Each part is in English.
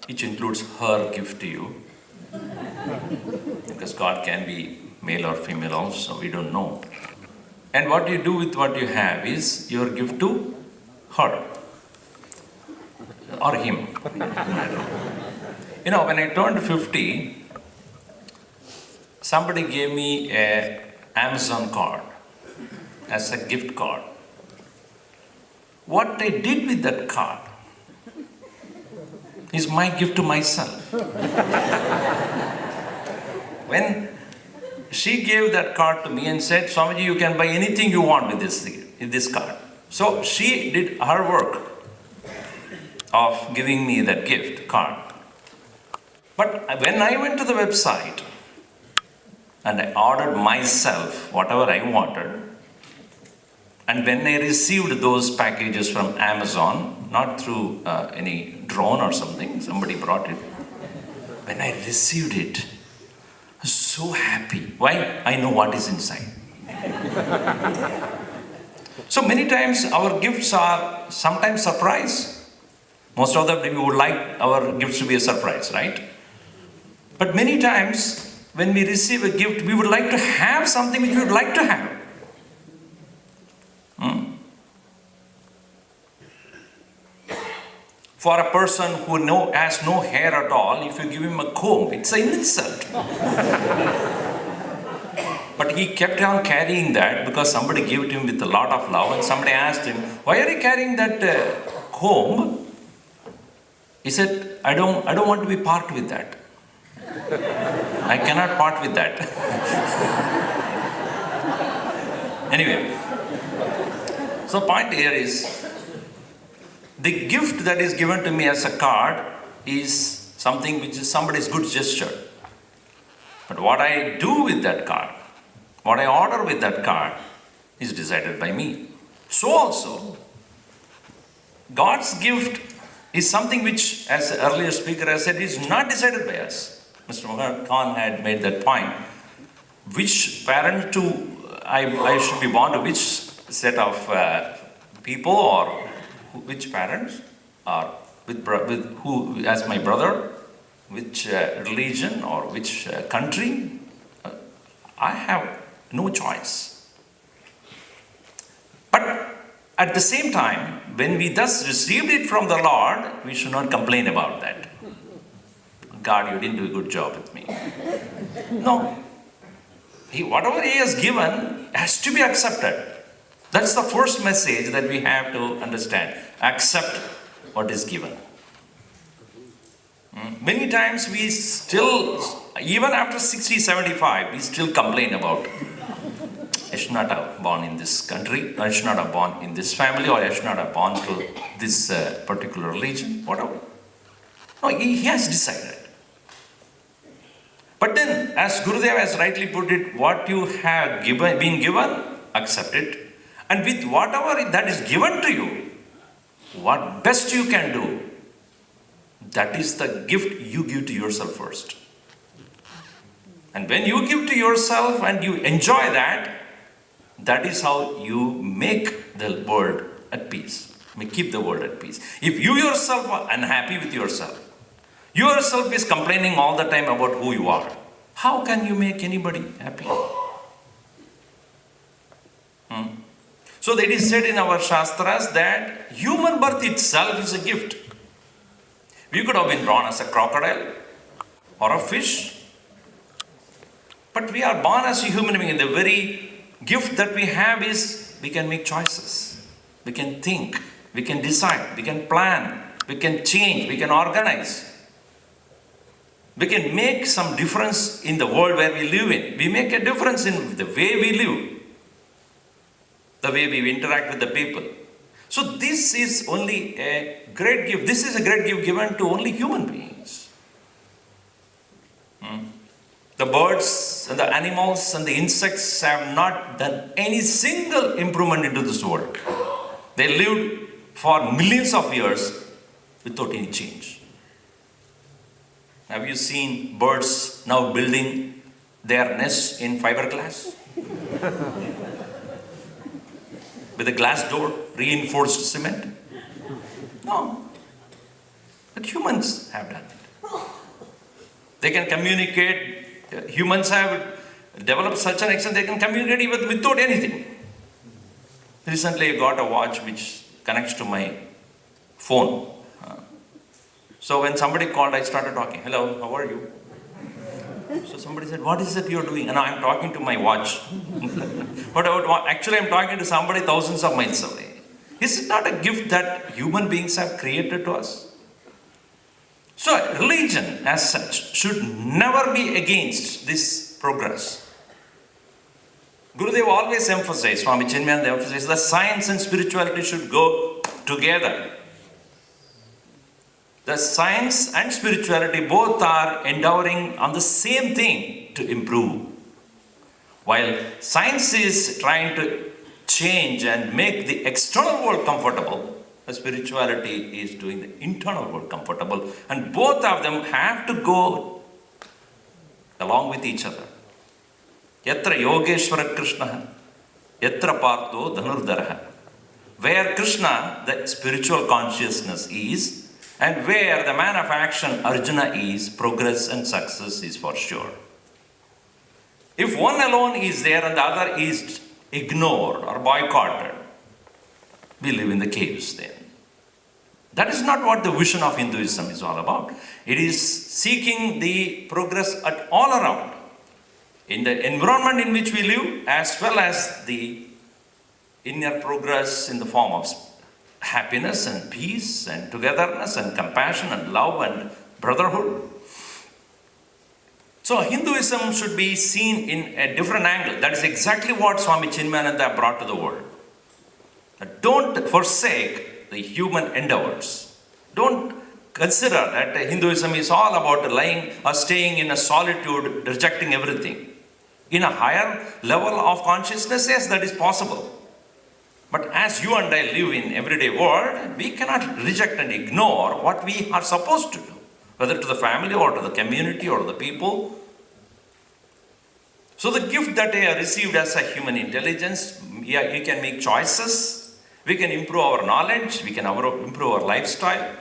which includes her gift to you. Because God can be male or female also, we don't know. And what you do with what you have is your gift to her or him. You know, when I turned 50, somebody gave me an Amazon card as a gift card. What I did with that card is my gift to myself. When she gave that card to me and said, Swamiji, you can buy anything you want with this card. So she did her work of giving me that gift card. But when I went to the website and I ordered myself whatever I wanted, and when I received those packages from Amazon, not through any drone or something, somebody brought it. When I received it, I was so happy. Why? I know what is inside. So many times our gifts are sometimes surprise. Most of the time we would like our gifts to be a surprise, right? But many times when we receive a gift, we would like to have something which we would like to have. For a person who has no hair at all, if you give him a comb, it's an insult. But he kept on carrying that because somebody gave it to him with a lot of love, and somebody asked him, why are you carrying that comb? He said, I don't want to be part with that. I cannot part with that. Anyway, so point here is, the gift that is given to me as a card is something which is somebody's good gesture. But what I do with that card, what I order with that card, is decided by me. So also, God's gift is something which, as the earlier speaker has said, is not decided by us. Mr. Mohan Khan had made that point. Which parent I should be born to which set of people, or which parents, or with who as my brother, which religion or which country, I have no choice. But at the same time, when we thus received it from the Lord, we should not complain about that. God, you didn't do a good job with me. No. Whatever He has given has to be accepted. That's the first message that we have to understand. Accept what is given. Many times we still, even after 60, 75, we still complain about, I should not have born in this country, I should not have born in this family, or I should not have born to this particular religion, whatever. No, he has decided. But then, as Gurudev has rightly put it, what you have been given, accept it. And with whatever that is given to you, what best you can do, that is the gift you give to yourself first. And when you give to yourself and you enjoy that, that is how you make the world at peace. Keep the world at peace. If you yourself are unhappy with yourself, yourself is complaining all the time about who you are, how can you make anybody happy? So it is said in our Shastras that human birth itself is a gift. We could have been born as a crocodile or a fish, but we are born as a human being. The very gift that we have is we can make choices, we can think, we can decide, we can plan, we can change, we can organize. We can make some difference in the world where we live in. We make a difference in the way we live, the way we interact with the people. So this is only a great gift. This is a great gift given to only human beings. The birds and the animals and the insects have not done any single improvement into this world. They lived for millions of years without any change. Have you seen birds now building their nests in fiberglass? With a glass door, reinforced cement? No. But humans have done it. They can communicate. Humans have developed such an extent they can communicate even without anything. Recently I got a watch which connects to my phone. So when somebody called, I started talking. Hello, how are you? So somebody said, what is it you're doing? And I'm talking to my watch. But actually I'm talking to somebody thousands of miles away. Is it not a gift that human beings have created to us? So religion as such should never be against this progress. Gurudev always emphasized, Swami Chinmaya emphasized that science and spirituality should go together. The science and spirituality both are endeavoring on the same thing to improve. While science is trying to change and make the external world comfortable, the spirituality is doing the internal world comfortable. And both of them have to go along with each other. Yatra Yogeshwara Krishna, Yatra Partho Dhanurdhara. Where Krishna, the spiritual consciousness is, and where the man of action Arjuna is, progress and success is for sure. If one alone is there and the other is ignored or boycotted, we live in the caves then. That is not what the vision of Hinduism is all about. It is seeking the progress at all around, in the environment in which we live, as well as the inner progress in the form of happiness and peace and togetherness and compassion and love and brotherhood. So Hinduism should be seen in a different angle. That is exactly what Swami Chinmayananda brought to the world. Don't forsake the human endeavors. Don't consider that Hinduism is all about lying or staying in a solitude, rejecting everything. In a higher level of consciousness, yes, that is possible. But as you and I live in everyday world, we cannot reject and ignore what we are supposed to do, whether to the family or to the community or to the people. So the gift that I have received as a human intelligence, yeah, we can make choices, we can improve our knowledge, we can improve our lifestyle,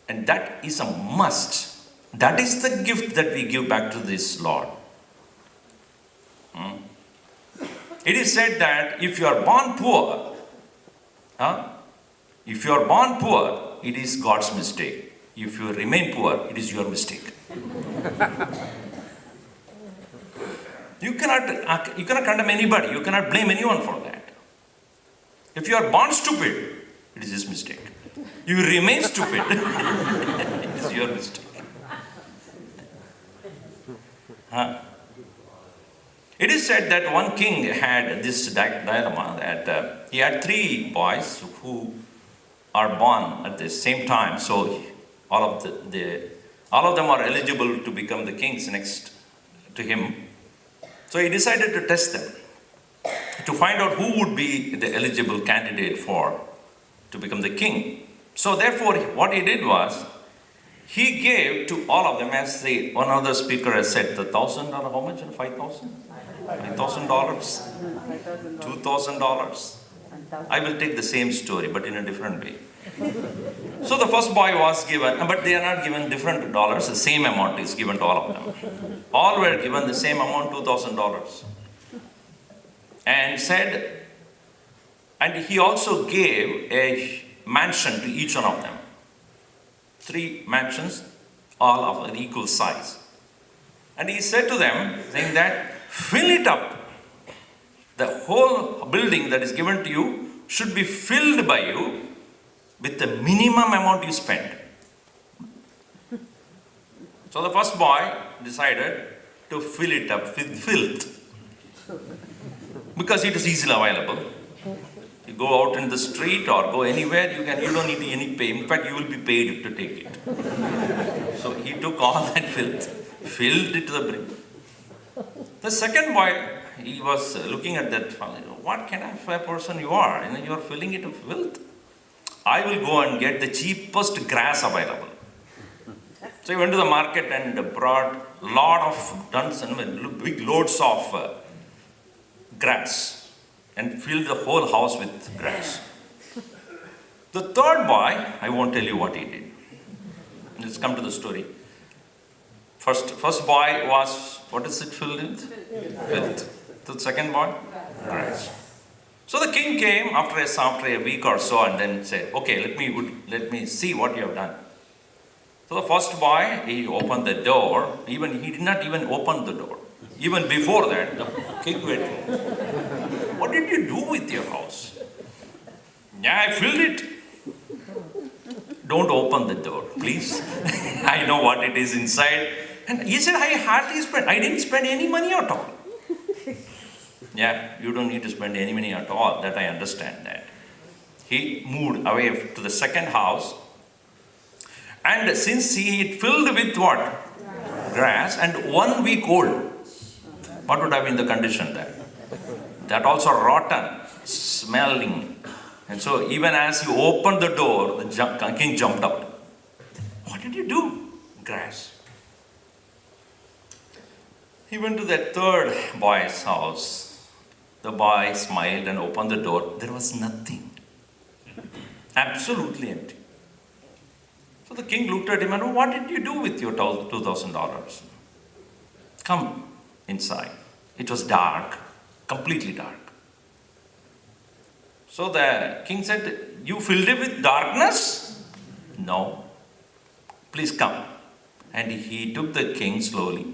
and that is a must. That is the gift that we give back to this Lord. It is said that if you are born poor, it is God's mistake. If you remain poor, it is your mistake. You cannot condemn anybody. You cannot blame anyone for that. If you are born stupid, it is his mistake. You remain stupid, it is your mistake. It is said that one king had this dilemma that he had 3 boys who are born at the same time. So all of them are eligible to become the kings next to him. So he decided to test them to find out who would be the eligible candidate to become the king. So therefore, what he did was, he gave to all of them, as one other speaker has said, the $1,000, how much? $5,000? $5,000? $2,000? I will take the same story, but in a different way. So the first boy was given, but they are not given different dollars, the same amount is given to all of them. All were given the same amount, $2,000. And he also gave a mansion to each one of them. 3 mansions, all of an equal size. And he said to them, saying that, fill it up. The whole building that is given to you should be filled by you with the minimum amount you spend. So the first boy decided to fill it up with filth, because it is easily available. You go out in the street or go anywhere, you don't need any pay. In fact, you will be paid to take it. So he took all that filth, filled it to the brim. The second boy, he was looking at that, what kind of a person you are? You are filling it with filth. I will go and get the cheapest grass available. So he went to the market and brought a lot of tons and big loads of grass and filled the whole house with grass. The third boy, I won't tell you what he did. Let's come to the story. First boy was, what is it filled with? Filth. The second boy? Grass. So the king came after a week or so and then said, okay, let me see what you have done. So the first boy, he opened the door. He did not even open the door. Even before that, the king went, what did you do with your house? Yeah, I filled it. Don't open the door, please. I know what it is inside. And he said, I didn't spend any money at all. Yeah, you don't need to spend any money at all. That I understand that. He moved away to the second house. And since he filled with what? Grass and 1 week old. What would have been the condition there? That also rotten, smelling. And so even as he opened the door, the king jumped out. What did you do? Grass. He went to that third boy's house. The boy smiled and opened the door. There was nothing. Absolutely empty. So the king looked at him and, what did you do with your $2,000? Come inside. It was dark, completely dark. So the king said, you filled it with darkness? No. Please come. And he took the king slowly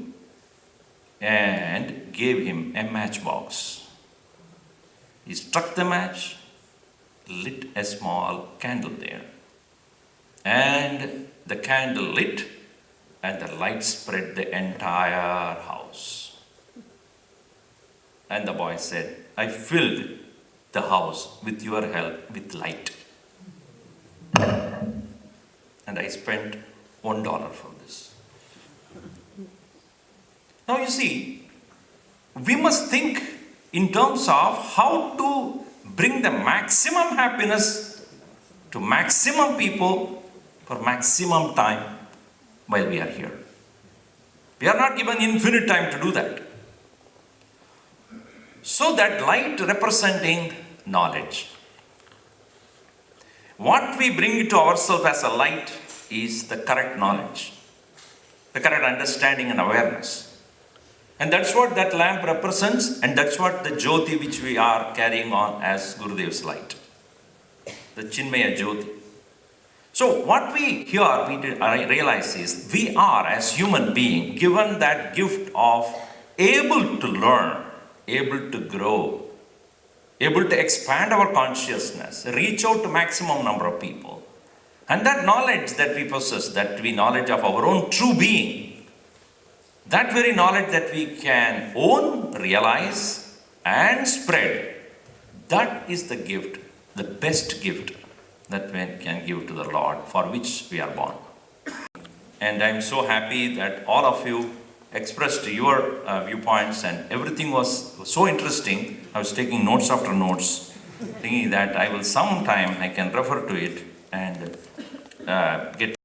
and gave him a matchbox. He struck the match, lit a small candle there. And the candle lit and the light spread the entire house. And the boy said, I filled the house with your help with light. And I spent $1 for this. Now you see, we must think in terms of how to bring the maximum happiness to maximum people for maximum time while we are here. We are not given infinite time to do that. So that light representing knowledge. What we bring to ourselves as a light is the correct knowledge, the correct understanding and awareness. And that's what that lamp represents, and that's what the Jyoti which we are carrying on as Gurudev's light. The Chinmaya Jyoti. So what we realize is, we are as human beings given that gift of able to learn, able to grow, able to expand our consciousness, reach out to maximum number of people. And that knowledge that we possess, that we knowledge of our own true being, that very knowledge that we can own, realize, and spread, that is the gift, the best gift that we can give to the Lord, for which we are born. And I'm so happy that all of you expressed your viewpoints, and everything was so interesting. I was taking notes after notes, thinking that I can refer to it and get